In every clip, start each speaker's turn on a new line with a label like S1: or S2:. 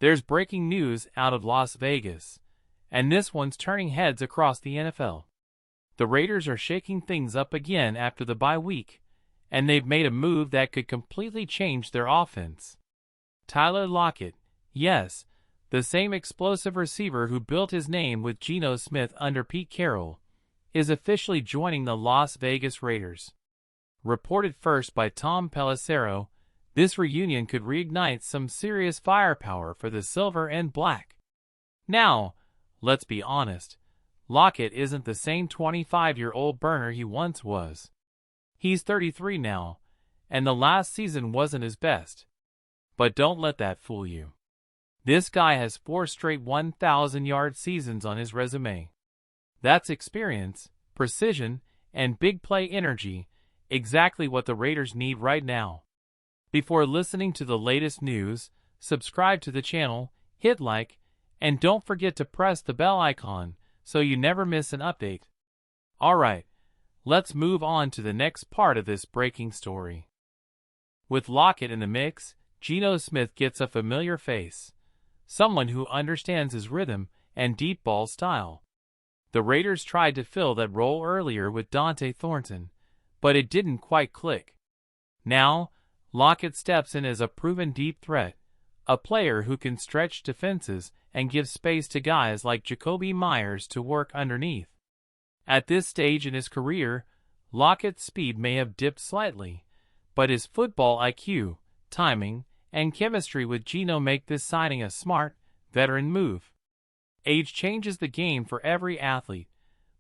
S1: There's breaking news out of Las Vegas, and this one's turning heads across the NFL. The Raiders are shaking things up again after the bye week, and they've made a move that could completely change their offense. Tyler Lockett, yes, the same explosive receiver who built his name with Geno Smith under Pete Carroll, is officially joining the Las Vegas Raiders. Reported first by Tom Pelissero, this reunion could reignite some serious firepower for the silver and black. Now, let's be honest, Lockett isn't the same 25-year-old burner he once was. He's 33 now, and the last season wasn't his best. But don't let that fool you. This guy has 4 straight 1,000-yard seasons on his resume. That's experience, precision, and big play energy, exactly what the Raiders need right now. Before listening to the latest news, subscribe to the channel, hit like, and don't forget to press the bell icon so you never miss an update. Alright, let's move on to the next part of this breaking story. With Lockett in the mix, Geno Smith gets a familiar face, someone who understands his rhythm and deep ball style. The Raiders tried to fill that role earlier with Dante Thornton, but it didn't quite click. Now, Lockett steps in as a proven deep threat, a player who can stretch defenses and give space to guys like Jakobi Meyers to work underneath. At this stage in his career, Lockett's speed may have dipped slightly, but his football IQ, timing, and chemistry with Geno make this signing a smart, veteran move. Age changes the game for every athlete,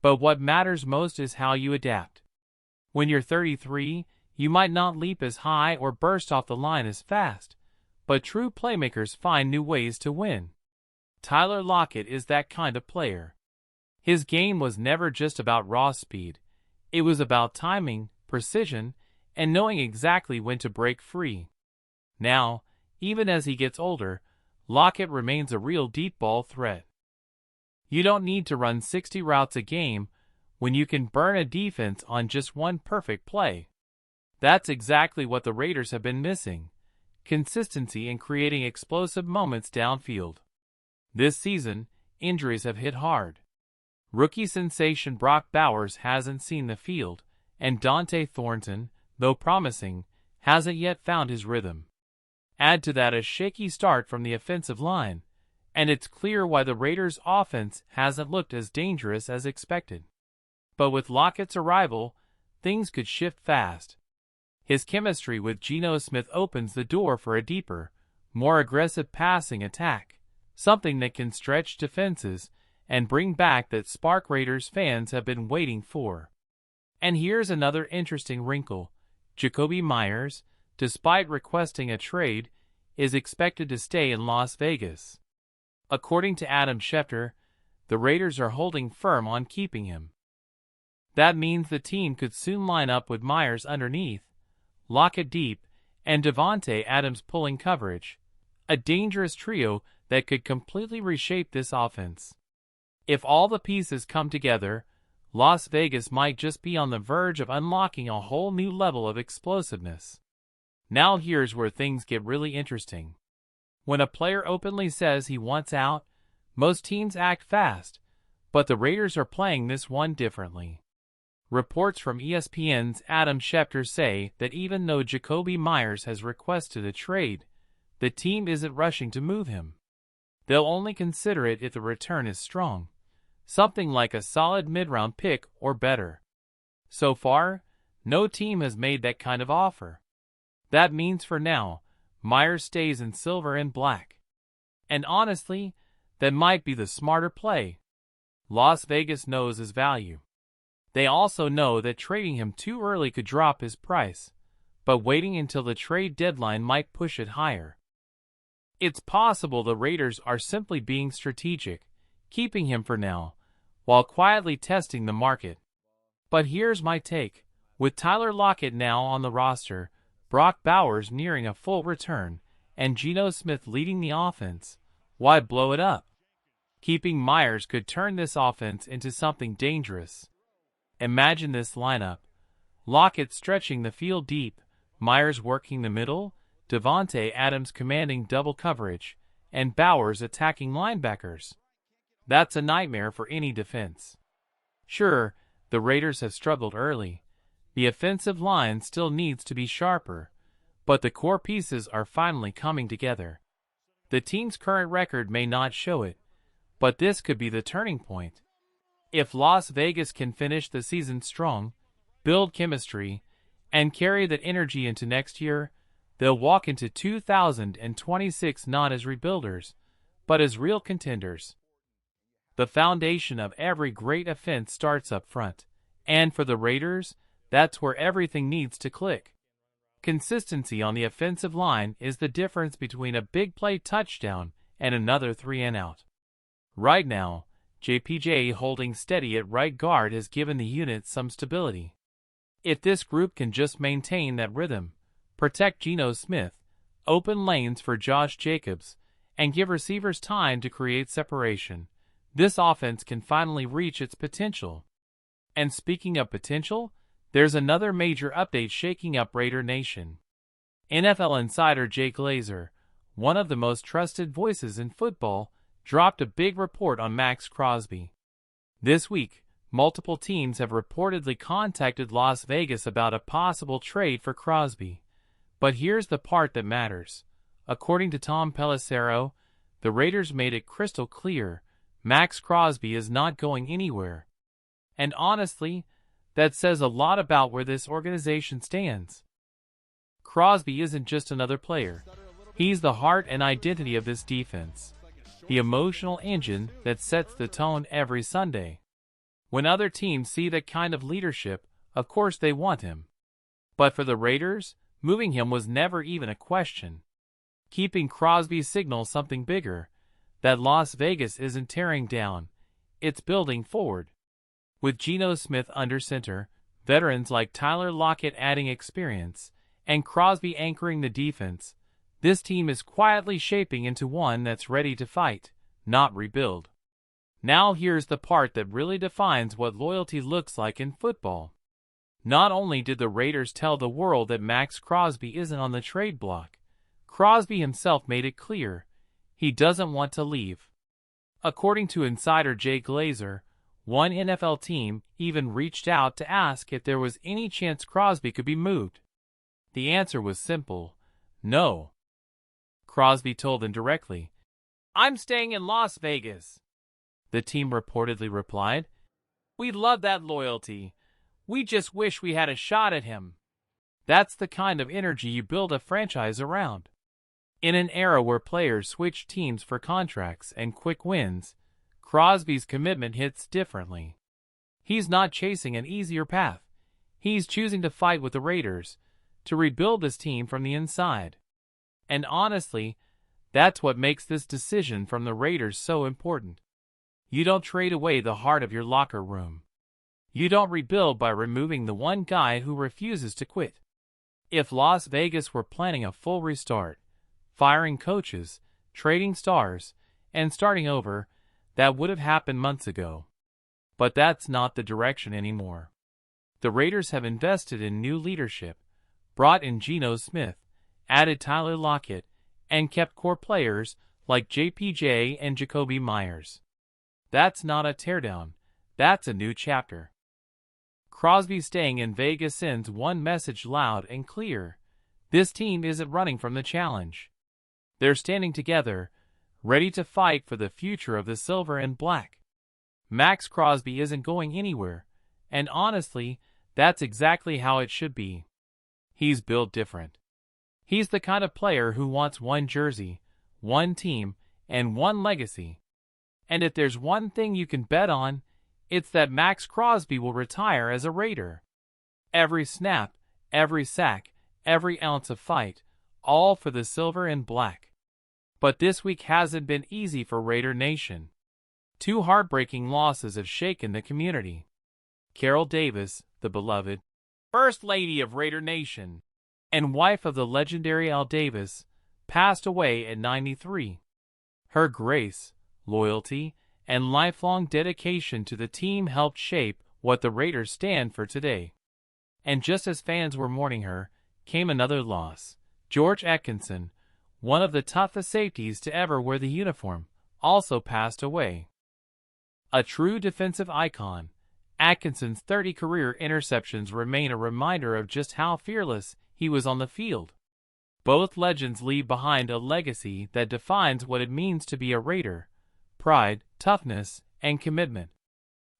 S1: but what matters most is how you adapt. When you're 33, you might not leap as high or burst off the line as fast, but true playmakers find new ways to win. Tyler Lockett is that kind of player. His game was never just about raw speed. It was about timing, precision, and knowing exactly when to break free. Now, even as he gets older, Lockett remains a real deep ball threat. You don't need to run 60 routes a game when you can burn a defense on just one perfect play. That's exactly what the Raiders have been missing: consistency in creating explosive moments downfield. This season, injuries have hit hard. Rookie sensation Brock Bowers hasn't seen the field, and Dante Thornton, though promising, hasn't yet found his rhythm. Add to that a shaky start from the offensive line, and it's clear why the Raiders' offense hasn't looked as dangerous as expected. But with Lockett's arrival, things could shift fast. His chemistry with Geno Smith opens the door for a deeper, more aggressive passing attack, something that can stretch defenses and bring back that spark Raiders fans have been waiting for. And here's another interesting wrinkle: Jakobi Meyers, despite requesting a trade, is expected to stay in Las Vegas. According to Adam Schefter, the Raiders are holding firm on keeping him. That means the team could soon line up with Meyers underneath, Lockett deep, and Davante Adams pulling coverage, a dangerous trio that could completely reshape this offense. If all the pieces come together, Las Vegas might just be on the verge of unlocking a whole new level of explosiveness. Now here's where things get really interesting. When a player openly says he wants out, most teams act fast, but the Raiders are playing this one differently. Reports from ESPN's Adam Schefter say that even though Jakobi Meyers has requested a trade, the team isn't rushing to move him. They'll only consider it if the return is strong, something like a solid mid-round pick or better. So far, no team has made that kind of offer. That means for now, Meyers stays in silver and black. And honestly, that might be the smarter play. Las Vegas knows his value. They also know that trading him too early could drop his price, but waiting until the trade deadline might push it higher. It's possible the Raiders are simply being strategic, keeping him for now, while quietly testing the market. But here's my take. With Tyler Lockett now on the roster, Brock Bowers nearing a full return, and Geno Smith leading the offense, why blow it up? Keeping Meyers could turn this offense into something dangerous. Imagine this lineup: Lockett stretching the field deep, Meyers working the middle, Davante Adams commanding double coverage, and Bowers attacking linebackers. That's a nightmare for any defense. Sure, the Raiders have struggled early. The offensive line still needs to be sharper, but the core pieces are finally coming together. The team's current record may not show it, but this could be the turning point. If Las Vegas can finish the season strong, build chemistry, and carry that energy into next year, they'll walk into 2026 not as rebuilders, but as real contenders. The foundation of every great offense starts up front, and for the Raiders, that's where everything needs to click. Consistency on the offensive line is the difference between a big play touchdown and another 3-and-out. Right now, JPJ holding steady at right guard has given the unit some stability. If this group can just maintain that rhythm, protect Geno Smith, open lanes for Josh Jacobs, and give receivers time to create separation, this offense can finally reach its potential. And speaking of potential, there's another major update shaking up Raider Nation. NFL insider Jay Glazer, one of the most trusted voices in football, dropped a big report on Maxx Crosby. This week, multiple teams have reportedly contacted Las Vegas about a possible trade for Crosby. But here's the part that matters. According to Tom Pelissero, the Raiders made it crystal clear Maxx Crosby is not going anywhere. And honestly, that says a lot about where this organization stands. Crosby isn't just another player. He's the heart and identity of this defense. The emotional engine that sets the tone every Sunday. When other teams see that kind of leadership, of course they want him. But for the Raiders, moving him was never even a question. Keeping Crosby signals something bigger, that Las Vegas isn't tearing down, it's building forward. With Geno Smith under center, veterans like Tyler Lockett adding experience, and Crosby anchoring the defense, this team is quietly shaping into one that's ready to fight, not rebuild. Now here's the part that really defines what loyalty looks like in football. Not only did the Raiders tell the world that Maxx Crosby isn't on the trade block, Crosby himself made it clear he doesn't want to leave. According to insider Jay Glazer, one NFL team even reached out to ask if there was any chance Crosby could be moved. The answer was simple: no. Crosby told them directly, "I'm staying in Las Vegas." The team reportedly replied, "We love that loyalty. We just wish we had a shot at him." That's the kind of energy you build a franchise around. In an era where players switch teams for contracts and quick wins, Crosby's commitment hits differently. He's not chasing an easier path. He's choosing to fight with the Raiders, to rebuild this team from the inside. And honestly, that's what makes this decision from the Raiders so important. You don't trade away the heart of your locker room. You don't rebuild by removing the one guy who refuses to quit. If Las Vegas were planning a full restart, firing coaches, trading stars, and starting over, that would have happened months ago. But that's not the direction anymore. The Raiders have invested in new leadership, brought in Geno Smith, added Tyler Lockett, and kept core players like JPJ and Jacoby Myers. That's not a teardown, that's a new chapter. Crosby staying in Vegas sends one message loud and clear: this team isn't running from the challenge. They're standing together, ready to fight for the future of the silver and black. Maxx Crosby isn't going anywhere, and honestly, that's exactly how it should be. He's built different. He's the kind of player who wants one jersey, one team, and one legacy. And if there's one thing you can bet on, it's that Maxx Crosby will retire as a Raider. Every snap, every sack, every ounce of fight, all for the silver and black. But this week hasn't been easy for Raider Nation. Two heartbreaking losses have shaken the community. Carol Davis, the beloved First Lady of Raider Nation, and wife of the legendary Al Davis, passed away at 93. Her grace, loyalty, and lifelong dedication to the team helped shape what the Raiders stand for today. And just as fans were mourning her, came another loss. George Atkinson, one of the toughest safeties to ever wear the uniform, also passed away. A true defensive icon, Atkinson's 30 career interceptions remain a reminder of just how fearless he was on the field. Both legends leave behind a legacy that defines what it means to be a Raider: pride, toughness, and commitment.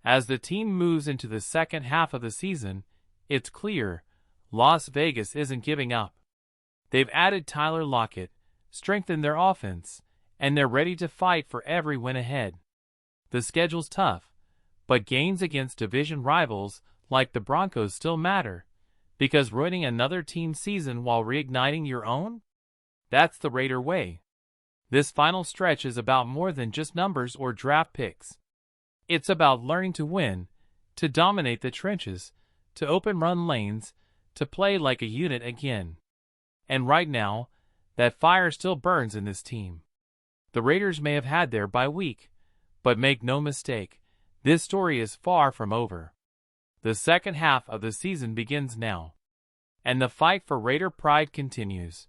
S1: As the team moves into the second half of the season, it's clear Las Vegas isn't giving up. They've added Tyler Lockett, strengthened their offense, and they're ready to fight for every win ahead. The schedule's tough, but games against division rivals like the Broncos still matter, because ruining another team's season while reigniting your own? That's the Raider way. This final stretch is about more than just numbers or draft picks. It's about learning to win, to dominate the trenches, to open run lanes, to play like a unit again. And right now, that fire still burns in this team. The Raiders may have had their bye week, but make no mistake, this story is far from over. The second half of the season begins now, and the fight for Raider pride continues.